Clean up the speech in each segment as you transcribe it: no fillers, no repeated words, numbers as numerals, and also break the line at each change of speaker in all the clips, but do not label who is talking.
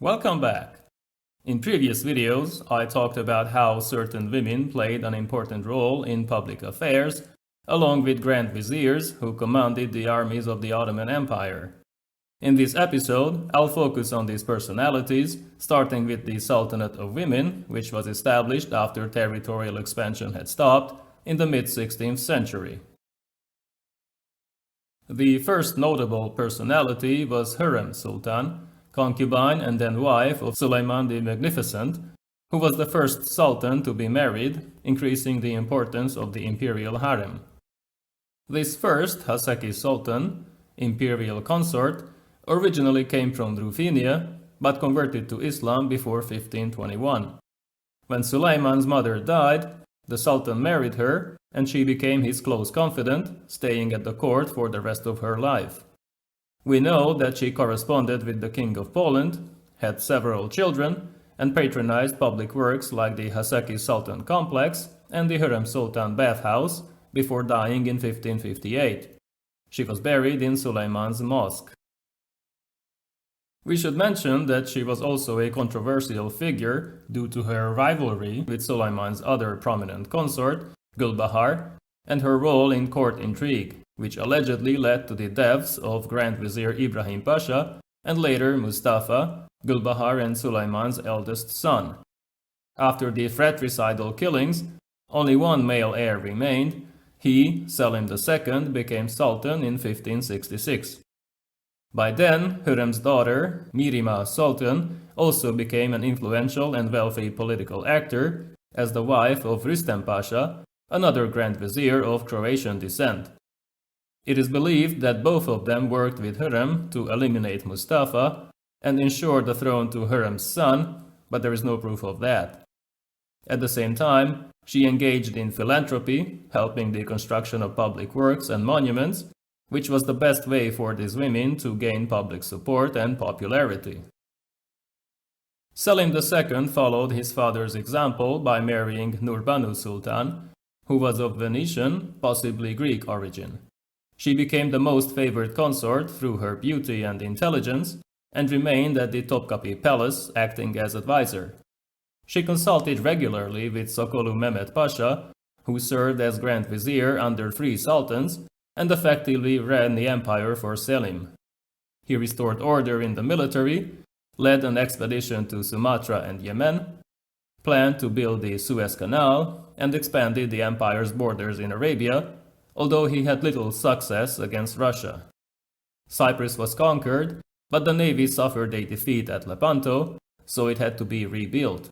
Welcome back. In previous videos, I talked about how certain women played an important role in public affairs, along with Grand Viziers who commanded the armies of the Ottoman Empire. In this episode, I'll focus on these personalities, starting with the Sultanate of Women, which was established after territorial expansion had stopped in the mid-16th century. The first notable personality was Hürrem Sultan, concubine and then wife of Suleiman the Magnificent, who was the first sultan to be married, increasing the importance of the imperial harem. This first Haseki Sultan, imperial consort, originally came from Ruthenia, but converted to Islam before 1521. When Suleiman's mother died, the sultan married her, and she became his close confidant, staying at the court for the rest of her life. We know that she corresponded with the King of Poland, had several children, and patronized public works like the Haseki Sultan Complex and the Hürrem Sultan Bathhouse before dying in 1558. She was buried in Suleiman's mosque. We should mention that she was also a controversial figure due to her rivalry with Suleiman's other prominent consort, Gulbahar, and her role in court intrigue, which allegedly led to the deaths of Grand Vizier Ibrahim Pasha and later Mustafa, Gulbahar and Suleiman's eldest son. After the fratricidal killings, only one male heir remained. He, Selim II, became sultan in 1566. By then, Hürrem's daughter, Mirima Sultan, also became an influential and wealthy political actor as the wife of Rüstem Pasha, another Grand Vizier of Croatian descent. It is believed that both of them worked with Hürrem to eliminate Mustafa and ensure the throne to Hürrem's son, but there is no proof of that. At the same time, she engaged in philanthropy, helping the construction of public works and monuments, which was the best way for these women to gain public support and popularity. Selim II followed his father's example by marrying Nurbanu Sultan, who was of Venetian, possibly Greek origin. She became the most favored consort through her beauty and intelligence, and remained at the Topkapi Palace acting as advisor. She consulted regularly with Sokolu Mehmet Pasha, who served as Grand Vizier under 3 sultans, and effectively ran the empire for Selim. He restored order in the military, led an expedition to Sumatra and Yemen, planned to build the Suez Canal, and expanded the empire's borders in Arabia, although he had little success against Russia. Cyprus was conquered, but the navy suffered a defeat at Lepanto, so it had to be rebuilt.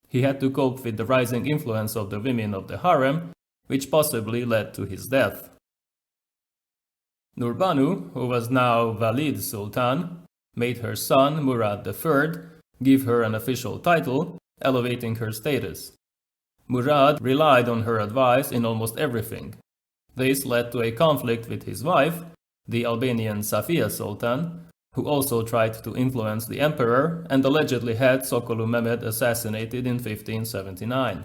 He had to cope with the rising influence of the women of the harem, which possibly led to his death. Nurbanu, who was now Valid Sultan, made her son Murad III give her an official title, elevating her status. Murad relied on her advice in almost everything. This led to a conflict with his wife, the Albanian Safia Sultan, who also tried to influence the emperor and allegedly had Sokolu Mehmed assassinated in 1579.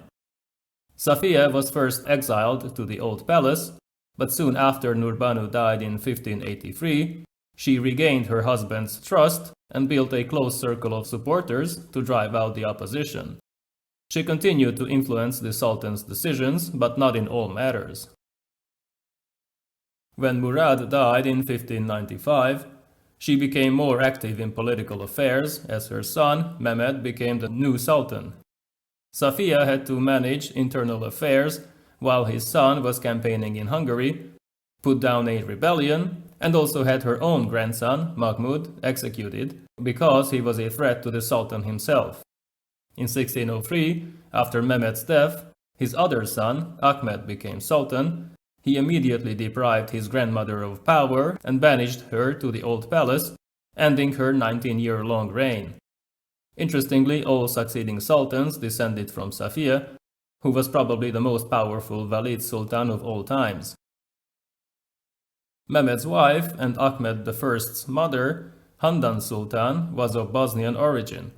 Safia was first exiled to the Old Palace, but soon after Nurbanu died in 1583, she regained her husband's trust and built a close circle of supporters to drive out the opposition. She continued to influence the Sultan's decisions, but not in all matters. When Murad died in 1595, she became more active in political affairs as her son, Mehmed, became the new sultan. Safia had to manage internal affairs while his son was campaigning in Hungary, put down a rebellion, and also had her own grandson, Mahmud, executed because he was a threat to the sultan himself. In 1603, after Mehmed's death, his other son, Ahmed, became sultan. He immediately deprived his grandmother of power and banished her to the Old Palace, ending her 19-year-long reign. Interestingly, all succeeding sultans descended from Safia, who was probably the most powerful Valid Sultan of all times. Mehmed's wife and Ahmed I's mother, Handan Sultan, was of Bosnian origin.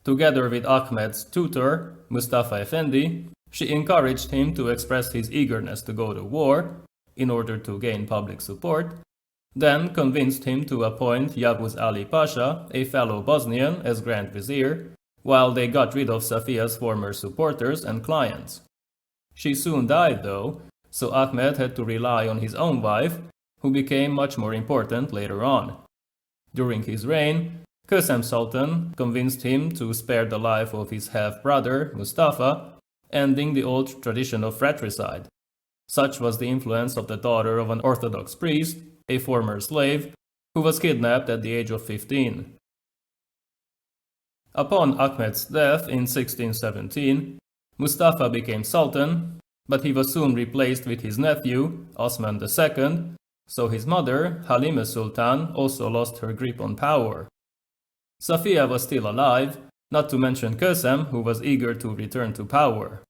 Together with Ahmed's tutor, Mustafa Efendi, she encouraged him to express his eagerness to go to war in order to gain public support, then convinced him to appoint Yavuz Ali Pasha, a fellow Bosnian, as Grand Vizier, while they got rid of Safiya's former supporters and clients. She soon died, though, so Ahmed had to rely on his own wife, who became much more important later on. During his reign, Kösem Sultan convinced him to spare the life of his half-brother, Mustafa, ending the old tradition of fratricide. Such was the influence of the daughter of an Orthodox priest, a former slave, who was kidnapped at the age of 15. Upon Ahmed's death in 1617, Mustafa became Sultan, but he was soon replaced with his nephew, Osman II, so his mother, Halime Sultan, also lost her grip on power. Safiya was still alive, not to mention Kösem, who was eager to return to power.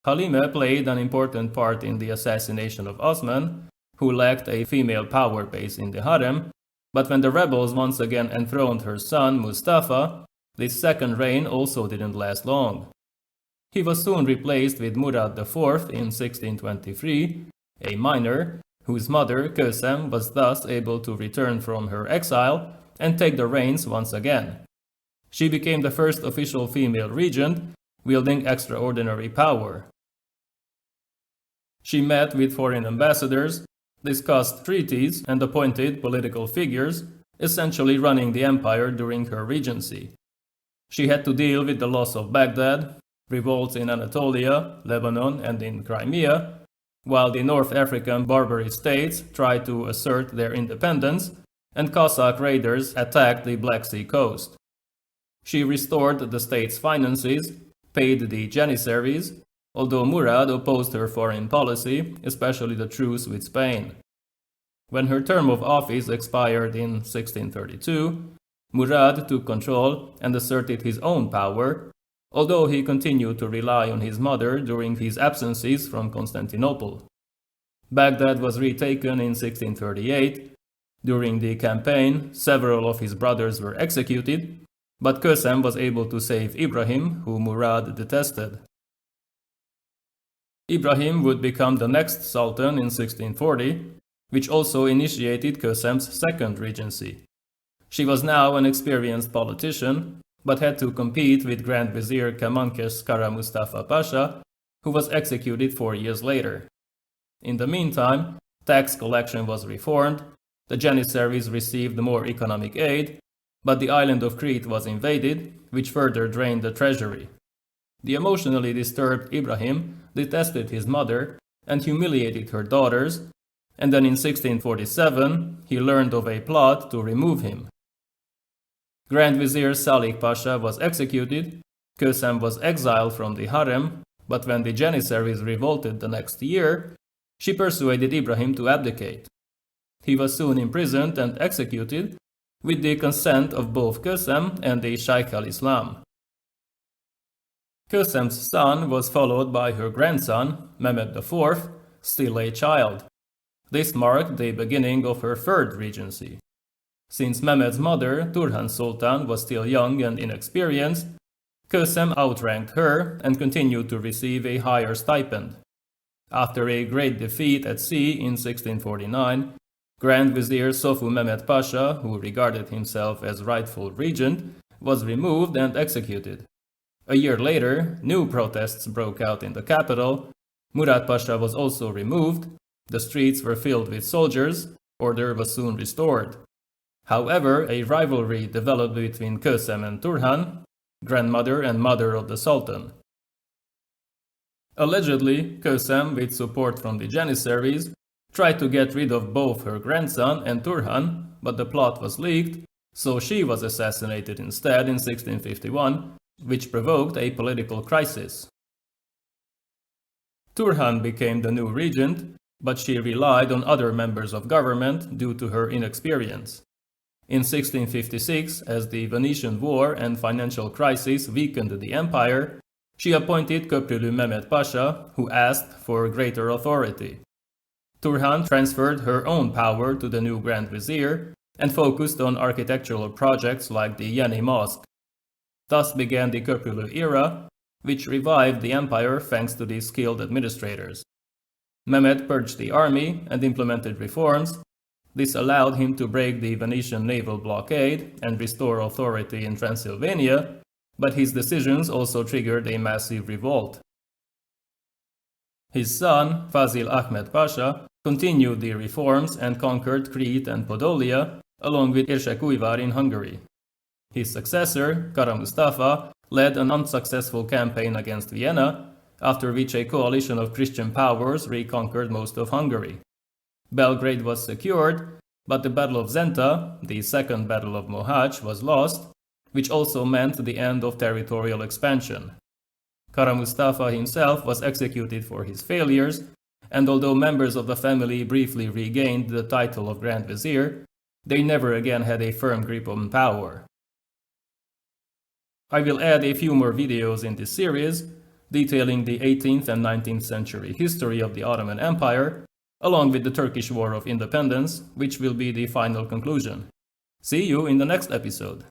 Halime played an important part in the assassination of Osman, who lacked a female power base in the harem, but when the rebels once again enthroned her son Mustafa, this second reign also didn't last long. He was soon replaced with Murad IV in 1623, a minor, whose mother, Kösem, was thus able to return from her exile and take the reins once again. She became the first official female regent, wielding extraordinary power. She met with foreign ambassadors, discussed treaties, and appointed political figures, essentially running the empire during her regency. She had to deal with the loss of Baghdad, revolts in Anatolia, Lebanon, and in Crimea, while the North African Barbary states tried to assert their independence, and Cossack raiders attacked the Black Sea coast. She restored the state's finances, paid the Janissaries, although Murad opposed her foreign policy, especially the truce with Spain. When her term of office expired in 1632, Murad took control and asserted his own power, although he continued to rely on his mother during his absences from Constantinople. Baghdad was retaken in 1638. During the campaign, several of his brothers were executed, but Kösem was able to save Ibrahim, who Murad detested. Ibrahim would become the next sultan in 1640, which also initiated Kösem's second regency. She was now an experienced politician, but had to compete with Grand Vizier Kemankesh Kara Mustafa Pasha, who was executed 4 years later. In the meantime, tax collection was reformed, the Janissaries received more economic aid, but the island of Crete was invaded, which further drained the treasury. The emotionally disturbed Ibrahim detested his mother and humiliated her daughters, and then in 1647 he learned of a plot to remove him. Grand Vizier Salih Pasha was executed, Kösem was exiled from the harem, but when the Janissaries revolted the next year, she persuaded Ibrahim to abdicate. He was soon imprisoned and executed, with the consent of both Kösem and the Shaykh al-Islam. Kösem's son was followed by her grandson, Mehmed IV, still a child. This marked the beginning of her third regency. Since Mehmed's mother, Turhan Sultan, was still young and inexperienced, Kösem outranked her and continued to receive a higher stipend. After a great defeat at sea in 1649, Grand Vizier Sofu Mehmed Pasha, who regarded himself as rightful regent, was removed and executed. A year later, new protests broke out in the capital. Murad Pasha was also removed, the streets were filled with soldiers, order was soon restored. However, a rivalry developed between Kösem and Turhan, grandmother and mother of the Sultan. Allegedly, Kösem, with support from the Janissaries, tried to get rid of both her grandson and Turhan, but the plot was leaked, so she was assassinated instead in 1651, which provoked a political crisis. Turhan became the new regent, but she relied on other members of government due to her inexperience. In 1656, as the Venetian War and financial crisis weakened the empire, she appointed Köprülü Mehmed Pasha, who asked for greater authority. Turhan transferred her own power to the new Grand Vizier and focused on architectural projects like the Yeni Mosque. Thus began the Köprülü era, which revived the empire thanks to these skilled administrators. Mehmed purged the army and implemented reforms, This allowed him to break the Venetian naval blockade and restore authority in Transylvania, but his decisions also triggered a massive revolt. His son, Fazil Ahmed Pasha, continued the reforms and conquered Crete and Podolia, along with Érsekújvár in Hungary. His successor, Kara Mustafa, led an unsuccessful campaign against Vienna, after which a coalition of Christian powers reconquered most of Hungary. Belgrade was secured, but the Battle of Zenta, the Second Battle of Mohács, was lost, which also meant the end of territorial expansion. Kara Mustafa himself was executed for his failures, and although members of the family briefly regained the title of Grand Vizier, they never again had a firm grip on power. I will add a few more videos in this series, detailing the 18th and 19th century history of the Ottoman Empire, along with the Turkish War of Independence, which will be the final conclusion. See you in the next episode.